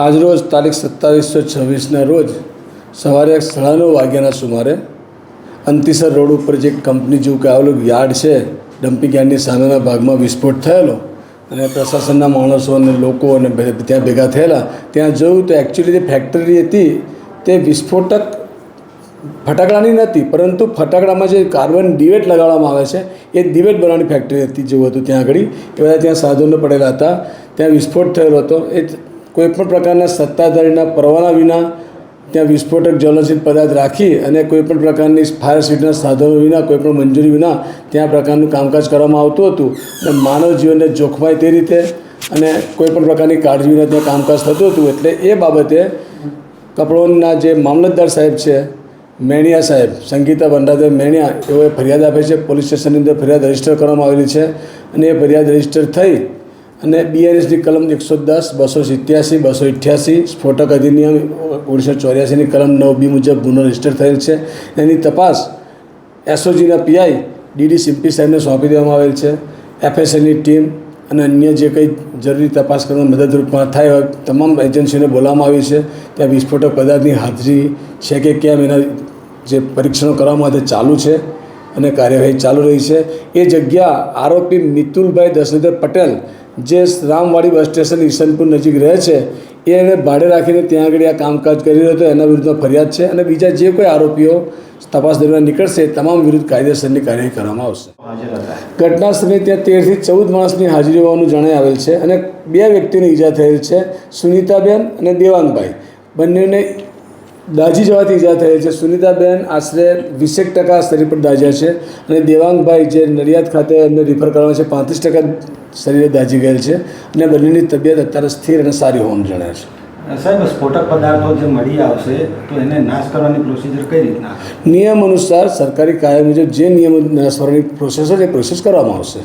આજરોજ તારીખ 27/6/26ના રોજ સવારે 9:30 વાગ્યાના સુમારે અંતિસર રોડ ઉપર જે કંપની જેવું કે આવેલું યાર્ડ છે, ડમ્પિંગ યાર્ડની સામેના ભાગમાં વિસ્ફોટ થયેલો અને પ્રશાસનના માણસો અને લોકો અને ત્યાં ભેગા થયેલા. ત્યાં જોયું તો એકચ્યુઅલી જે ફેક્ટરી હતી તે વિસ્ફોટક ફટાકડાની નથી, પરંતુ ફટાકડામાં જે કાર્બન ડિવેટ લગાડવામાં આવે છે એ ડિવેટ બનાવવાની ફેક્ટરી હતી જેવું હતું. ત્યાં આગળ એ બધા ત્યાં સાધનો પડેલા હતા. ત્યાં વિસ્ફોટ થયેલો હતો. એ કોઈપણ પ્રકારના સત્તાધારીના પરવાના વિના ત્યાં વિસ્ફોટક જ્વલનશીલ પદાર્થ રાખી અને કોઈપણ પ્રકારની ફાયર સીટના સાધનો વિના, કોઈપણ મંજૂરી વિના ત્યાં પ્રકારનું કામકાજ કરવામાં આવતું હતું અને માનવ જીવનને જોખમાય તે રીતે અને કોઈપણ પ્રકારની કાળજી વિના ત્યાં કામકાજ થતું હતું. એટલે એ બાબતે કપડવંજના જે મામલતદાર સાહેબ છે, મેણિયા સાહેબ, સંગીતા બંડાદેવ મેણિયા, એઓએ ફરિયાદ આપે છે. પોલીસ સ્ટેશનની અંદર ફરિયાદ રજીસ્ટર કરવામાં આવેલી છે અને એ ફરિયાદ રજીસ્ટર થઈ અને BNSની કલમ 110, 287, 288, સ્ફોટક અધિનિયમ 1984ની કલમ 9B મુજબ ગુનો રજીસ્ટર થયેલ છે. એની તપાસ SOGના PI DD સિમ્પી સાહેબને સોંપી દેવામાં આવેલ છે. FSLની ટીમ અને અન્ય જે કંઈ જરૂરી તપાસ કરવામાં મદદરૂપ થાય હોય તમામ એજન્સીઓને બોલાવવામાં આવી છે. ત્યાં વિસ્ફોટક પદાર્થની હાજરી છે કે કેમ એના જે પરીક્ષણો કરવામાં તે ચાલુ છે અને કાર્યવાહી ચાલુ રહી છે. એ જગ્યા આરોપી મિતુલભાઈ દશરથભાઈ પટેલ, જે રામવાડી બસ સ્ટેશન ઈસનપુર નજીક રહે છે, એને ભાડે રાખીને ત્યાં આગળ આ કામકાજ કરી રહ્યો હતો. એના વિરુદ્ધમાં ફરિયાદ છે અને બીજા જે કોઈ આરોપીઓ તપાસ દરમિયાન નીકળશે તમામ વિરુદ્ધ કાયદેસરની કાર્યવાહી કરવામાં આવશે. ઘટના સમયે ત્યાં 13 થી 14 માણસની હાજરી હોવાનું જણાઈ આવેલ છે અને 2 વ્યક્તિને ઈજા થયેલ છે, સુનિતાબેન અને દેવાંગભાઈ. બંનેને દાઝી જવાથી ઈજા થયેલ છે. સુનિતાબેન આશરે 20% શરીર પર દાઝ્યા છે અને દેવાંગભાઈ જે નડિયાદ ખાતે એમને રિફર કરવાના છે, 35% શરીરે દાઝી ગયેલ છે અને બંનેની તબિયત અત્યારે સ્થિર અને સારી હોવાનું જણાય છે. સાહેબ, સ્ફોટક પદાર્થો જે મળી આવશે તો એને નાશ કરવાની પ્રોસિજર કઈ રીતના? નિયમ અનુસાર સરકારી કાયદા મુજબ જે નિયમ નાશ કરવાની પ્રોસેસ છે એ પ્રોસેસ કરવામાં આવશે.